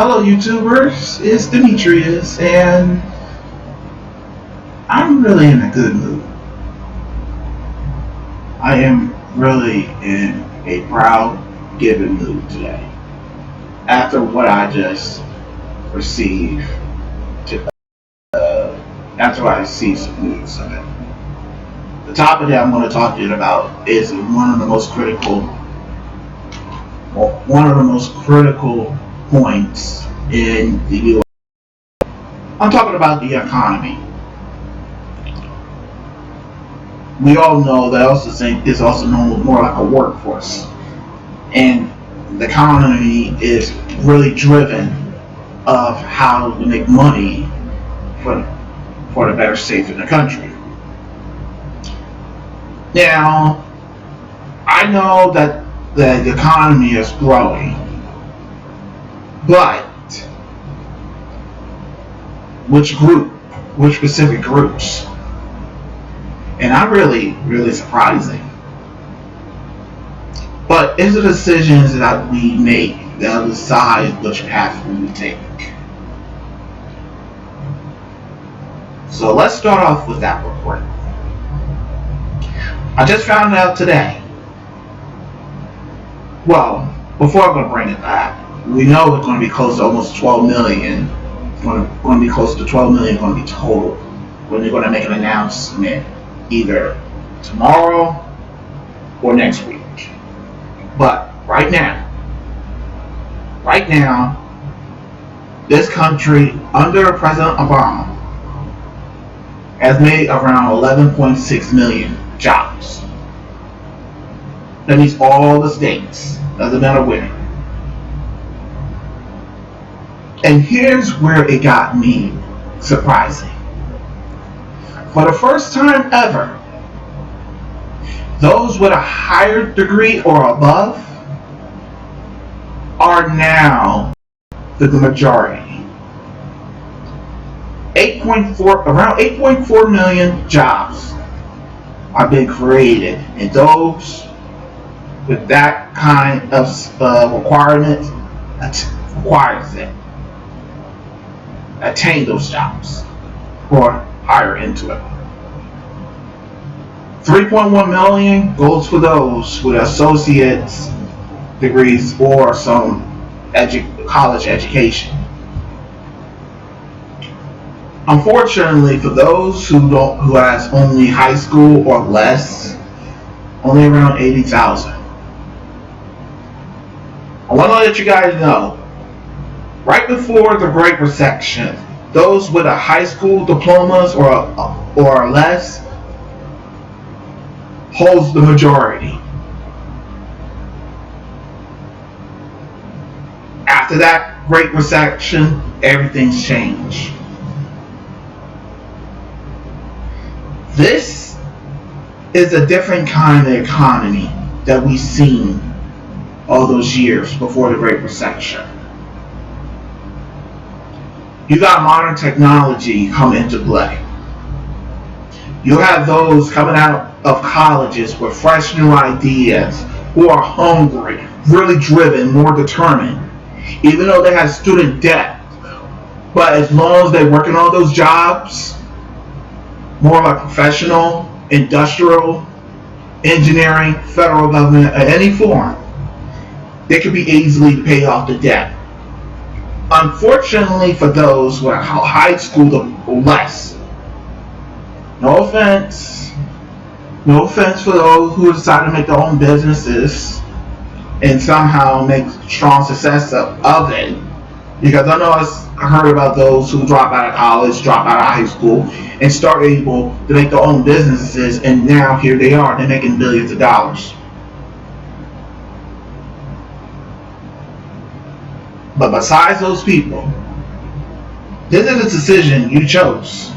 Hello, YouTubers. It's Demetrius, and I'm really in a good mood. I am really in a proud, giving mood today. After what I just received, after I see some news of it. The topic that I'm going to talk to you about is one of the most critical points in the U.S. I'm talking about the economy. We all know that also think is also known more like a workforce, and the economy is really driven of how to make money for the better state in the country. Now, I know that the economy is growing, but which group, which specific groups? And I'm really surprising. But it's the decisions that we make that decide which path we take. So let's start off with that report. I just found out today. Well, before I'm going to bring it back, we know it's going to be close to almost 12 million. It's going to be close to 12 million going to be total when they're going to make an announcement either tomorrow or next week. But right now, this country under President Obama has made around 11.6 million jobs. That means all the states, doesn't matter where. And here's where it got me surprising. For the first time ever, those with a higher degree or above are now the majority. Around 8.4 million jobs are being created, and those with that kind of requirement requires it. Attain those jobs or hire into it. 3.1 million goes for those with associate's degrees or some college education. Unfortunately, for those who has only high school or less, only around 80,000. I want to let you guys know, right before the Great Recession, those with a high school diplomas or less holds the majority. After that Great Recession, everything's changed. This is a different kind of economy that we've seen all those years before the Great Recession. You got modern technology come into play. You have those coming out of colleges with fresh new ideas, who are hungry, really driven, more determined, even though they have student debt. But as long as they're working on those jobs, more like professional, industrial, engineering, federal government, in any form, they could be easily pay off the debt. Unfortunately for those who are high school or less, no offense for those who decide to make their own businesses and somehow make strong success of it. Because I know I heard about those who drop out of college, drop out of high school, and start able to make their own businesses, and now here they are, they're making billions of dollars. But besides those people, this is a decision you chose.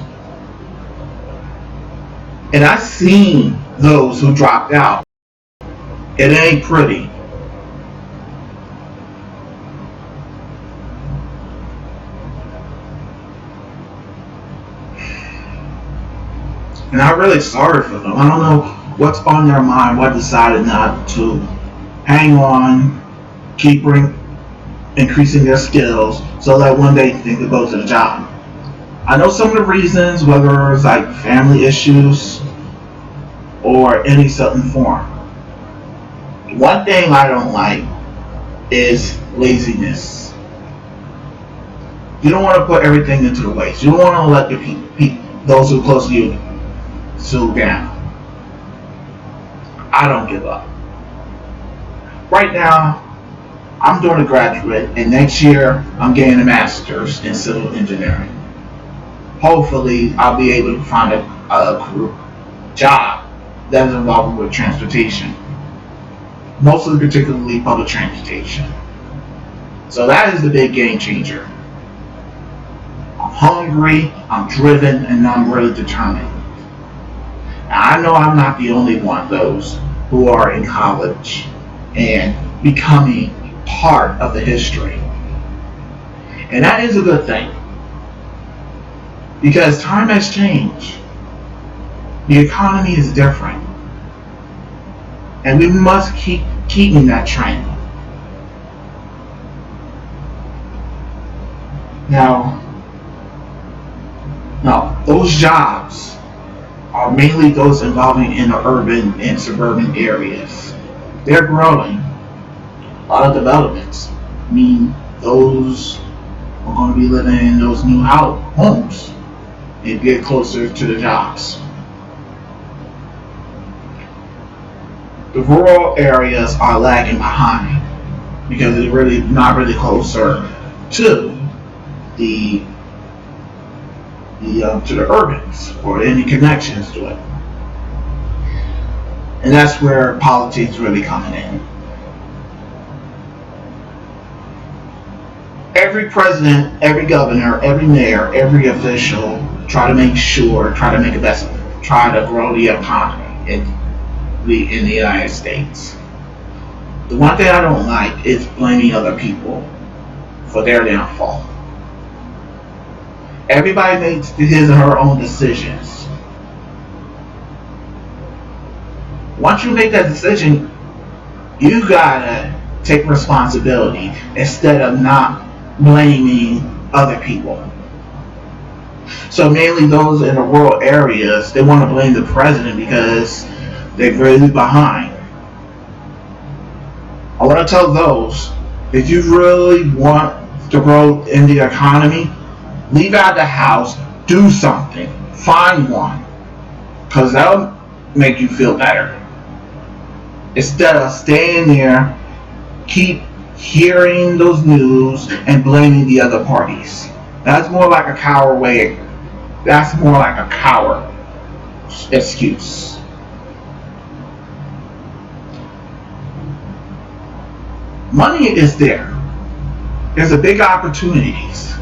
And I've seen those who dropped out. It ain't pretty. And I'm really sorry for them. I don't know what's on their mind, what decided not to hang on, keep increasing their skills so that one day they can go to the job. I know some of the reasons, whether it's like family issues or any certain form. One thing I don't like is laziness. You don't want to put everything into the waste. You don't want to let those who are close to you slow down. I don't give up. Right now, I'm doing a graduate, and next year I'm getting a master's in civil engineering. Hopefully, I'll be able to find a job that is involved with transportation, mostly particularly public transportation. So that is the big game changer. I'm hungry, I'm driven, and I'm really determined. Now, I know I'm not the only one of those who are in college and becoming part of the history. And that is a good thing. Because time has changed. The economy is different. And we must keep keeping that trend. Now, those jobs are mainly those involving in the urban and suburban areas. They're growing. A lot of developments mean those are going to be living in those new homes and get closer to the jobs. The rural areas are lagging behind because they're really not really closer to the to the urbans or any connections to it. And that's where politics really coming in. Every president, every governor, every mayor, every official try to make investment, try to grow the economy in the United States. The one thing I don't like is blaming other people for their downfall. Everybody makes his or her own decisions. Once you make that decision, you gotta take responsibility instead of not blaming other people. So mainly those in the rural areas, they want to blame the president because they're really behind. I want to tell those, if you really want to grow in the economy, leave out the house, do something, find one, because that'll make you feel better. Instead of staying there, keep hearing those news and blaming the other parties. That's more like a coward way. That's more like a coward excuse. Money is there. There's a big opportunities.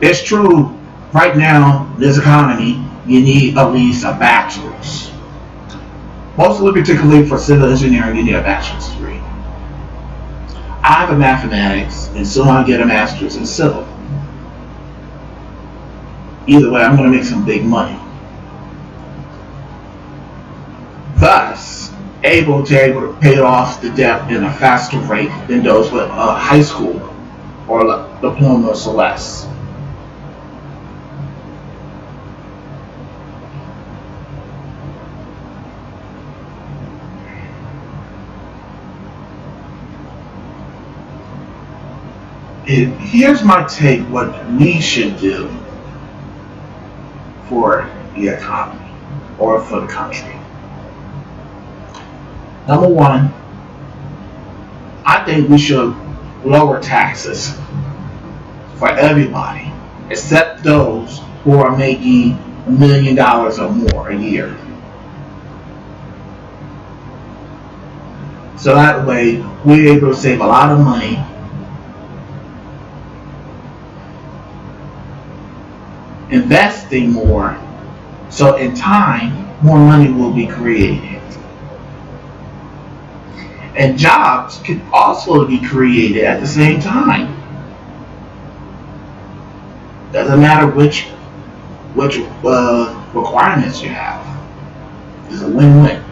It's true, right now, this economy, you need at least a bachelor's. Mostly particularly for civil engineering, you need a bachelor's degree. I have a mathematics, and soon I'll get a master's in civil. Either way, I'm going to make some big money. Thus, able to pay off the debt in a faster rate than those with a high school or diploma or less. Here's my take what we should do for the economy or for the country. Number one, I think we should lower taxes for everybody except those who are making $1 million or more a year. So that way we're able to save a lot of money investing more, so in time more money will be created, and jobs can also be created at the same time. Doesn't matter which requirements you have. It's a win-win.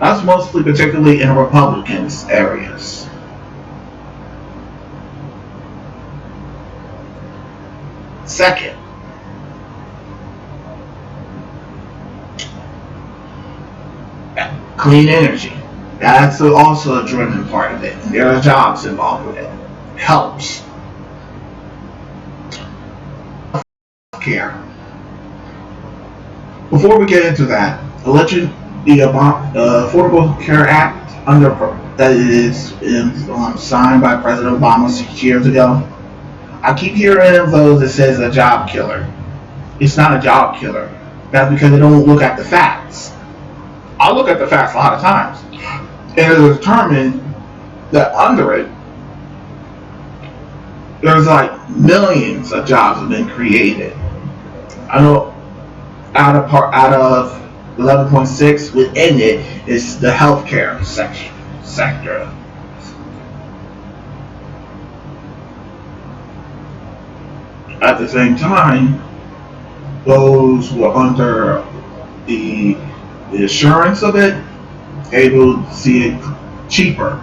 That's mostly particularly in Republicans areas. Second, clean energy. That's also a driven part of it. There are jobs involved with it. Helps. Care. Before we get into that, the Affordable Care Act that is signed by President Obama 6 years ago. I keep hearing of those that says a job killer. It's not a job killer. That's because they don't look at the facts. I look at the facts a lot of times, and it's determined that under it, there's like millions of jobs have been created. I know out of 11.6 within it is the healthcare sector. At the same time, those who are under the assurance of it able to see it cheaper.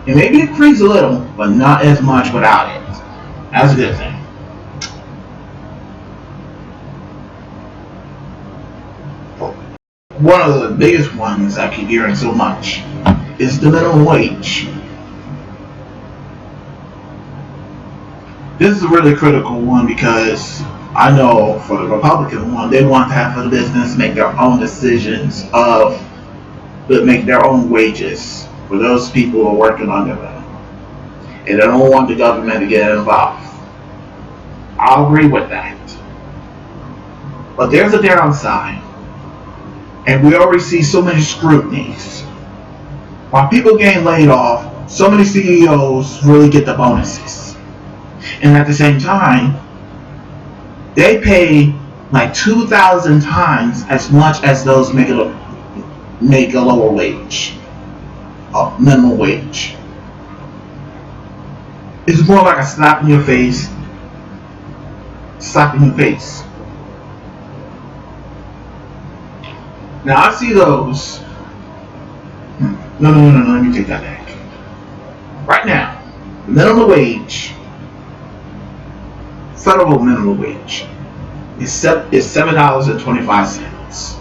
And maybe it increase a little, but not as much without it. That's a good thing. One of the biggest ones I keep hearing so much is the minimum wage. This is a really critical one because I know for the Republican one, they want to have the business make their own decisions make their own wages for those people who are working under them. And they don't want the government to get involved. I'll agree with that. But there's a downside. And we already see so many scrutinies. While people getting laid off, so many CEOs really get the bonuses. And at the same time, they pay like 2,000 times as much as those make a lower wage, minimum wage. It's more like a slap in your face. Now I see those. No, let me take that back. Right now, minimum wage, federal minimum wage, is $7.25.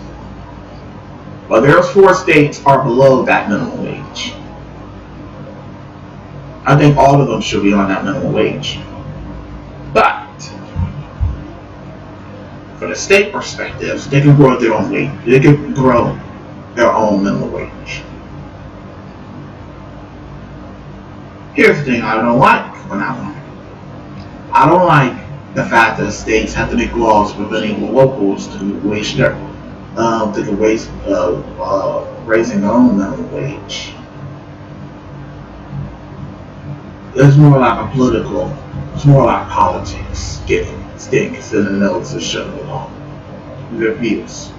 But there's 4 states are below that minimum wage. I think all of them should be on that minimum wage. But for the state perspectives, they can grow their own wage. They can grow their own minimum wage. Here's the thing I don't like on that one. I don't like the fact that states have to make laws preventing locals to raising their own minimum wage. It's more like it's more like politics getting stinks in the nose to shut it off. Their views.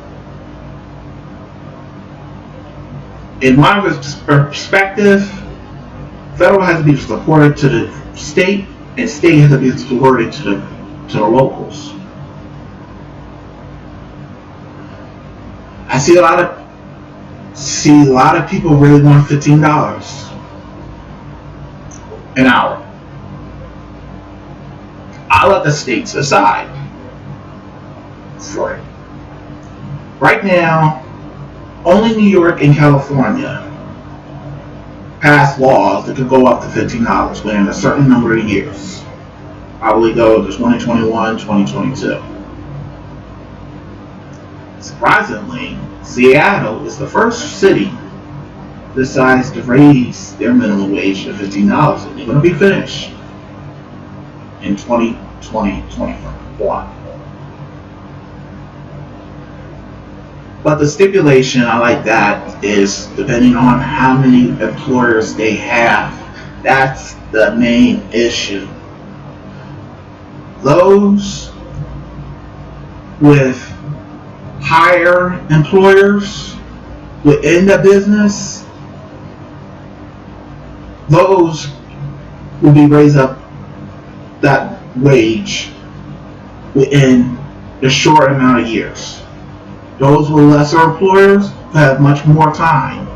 In my perspective, federal has to be supported to the state, and state has to be supported to the locals. I see a lot of people really want $15 an hour. I let the states decide for it. Right now, only New York and California pass laws that could go up to $15 within a certain number of years. Probably go to 2021, 2022. Surprisingly, Seattle is the first city that decides to raise their minimum wage to $15, and they're going to be finished in 2021. But the stipulation, I like that, is depending on how many employers they have. That's the main issue. Those with higher employers within the business, those will be raised up that wage within a short amount of years. Those with lesser employers have much more time.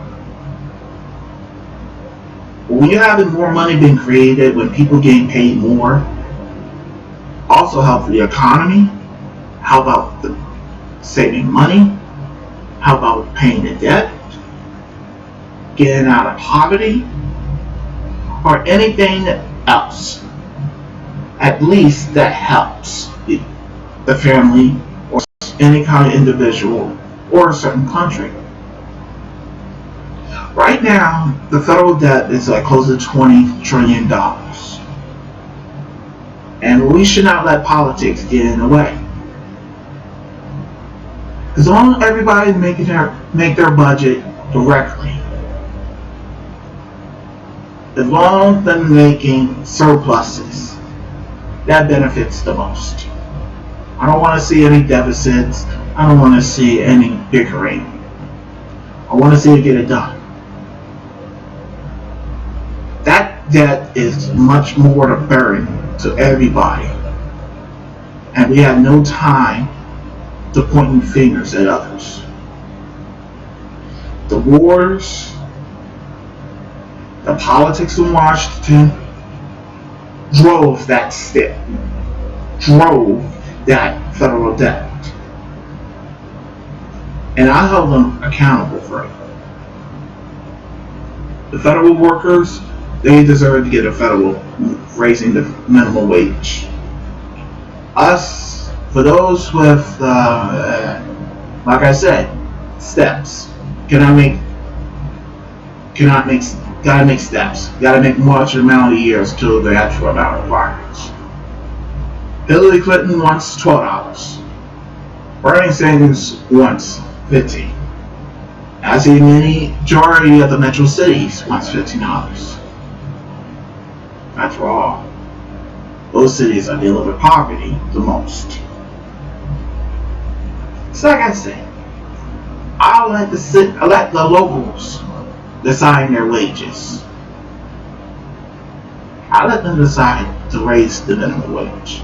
When you're having more money being created, when people getting paid more, Also help the economy. How about the saving money? How about paying the debt? Getting out of poverty? Or anything else? At least that helps the family or any kind of individual or a certain country. Right now, the federal debt is like close to $20 trillion. And we should not let politics get in the way. As long as everybody make their budget directly, as long as they're making surpluses, that benefits the most. I don't want to see any deficits. I don't want to see any bickering. I want to see it get it done. That debt is much more to burden to everybody. And we have no time to pointing fingers at others. The wars, the politics in Washington drove that federal debt. And I held them accountable for it. The federal workers, they deserve to get a federal raising the minimum wage. Us, for those with, like I said, steps, gotta make steps. Gotta make much amount of years to the actual amount of requirements. Hillary Clinton wants $12. Bernie Sanders wants $15. As a majority of the metro cities wants $15. That's wrong. Those cities are dealing with poverty the most. So like I said, I'll let the locals decide their wages. I let them decide to raise the minimum wage.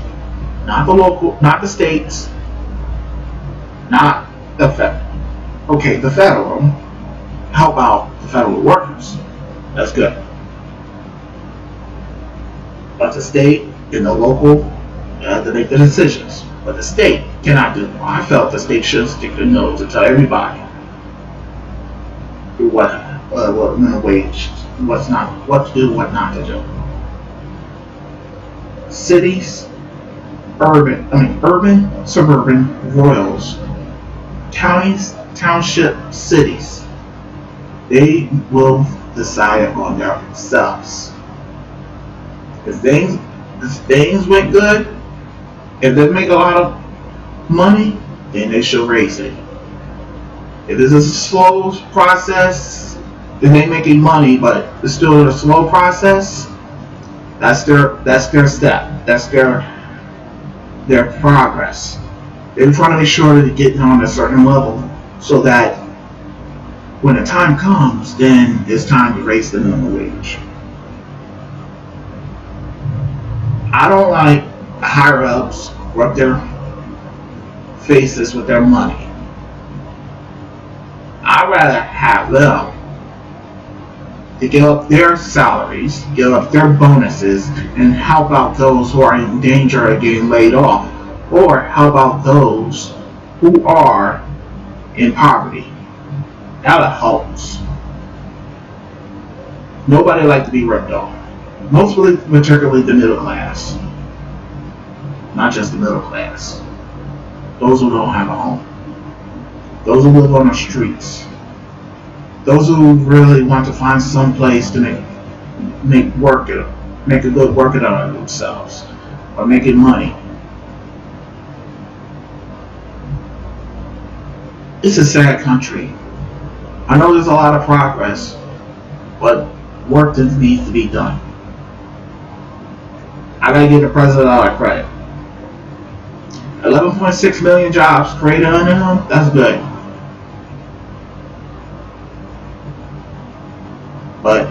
Not the states, not the federal. Okay, the federal. How about the federal workers? That's good. But the state and the local have to make the decisions. But the state cannot do it. I felt the state should stick their nose to tell everybody what minimum wage, what to do, what not to do. Cities, urban, suburban, royals, counties, township, cities, they will decide on themselves. If things went good, if they make a lot of money, then they should raise it. If it's a slow process, then they're making money, but it's still a slow process. That's their step. That's their progress. They're trying to make sure that they're getting on a certain level so that when the time comes, then it's time to raise the minimum wage. I don't like higher ups rub their faces with their money. I'd rather have them to give up their salaries, give up their bonuses, and help out those who are in danger of getting laid off. Or how about those who are in poverty? That helps. Nobody likes to be ripped off. Mostly, particularly the middle class. Not just the middle class. Those who don't have a home. Those who live on the streets. Those who really want to find some place to make a good work out of themselves. Or making money. It's a sad country. I know there's a lot of progress, but work needs to be done. I gotta give the president a lot of credit. 11.6 million jobs created under him, that's good. But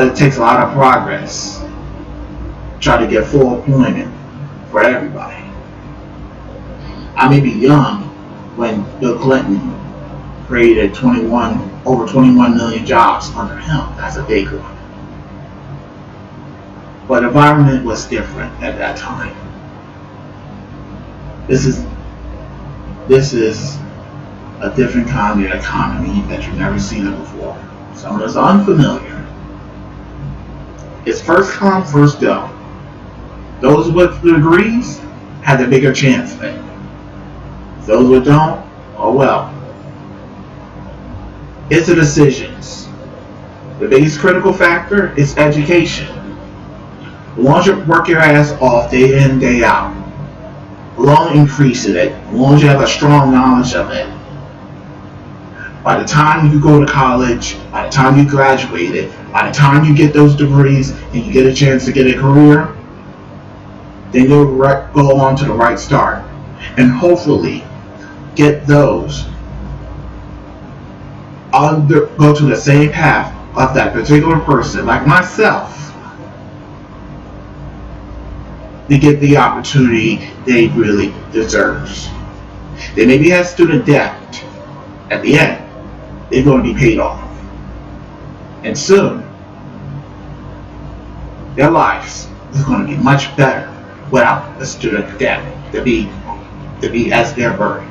it takes a lot of progress to try to get full employment for everybody. I may be young when Bill Clinton created over 21 million jobs under him. That's a big one. but the environment was different at that time. This is a different kind of economy that you've never seen it before. Some of us are unfamiliar. It's first come, first go. Those with the degrees had the bigger chance of it. Those who don't, oh well. It's the decisions. The biggest critical factor is education. As long as you work your ass off day in, day out, as long as you increase it, as long as you have a strong knowledge of it, by the time you go to college, by the time you graduate, by the time you get those degrees and you get a chance to get a career, then you'll go on to the right start. And hopefully get those go to the same path of that particular person, like myself, to get the opportunity they really deserves. They maybe have student debt. At the end, they're going to be paid off. And soon, their lives is going to be much better without the student debt to be as their burden.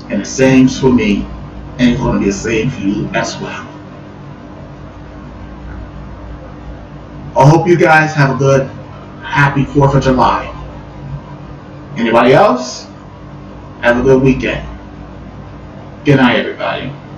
And the same for me, and it's going to be the same for you as well. I hope you guys have a good, happy 4th of July. Anybody else? Have a good weekend. Good night, everybody.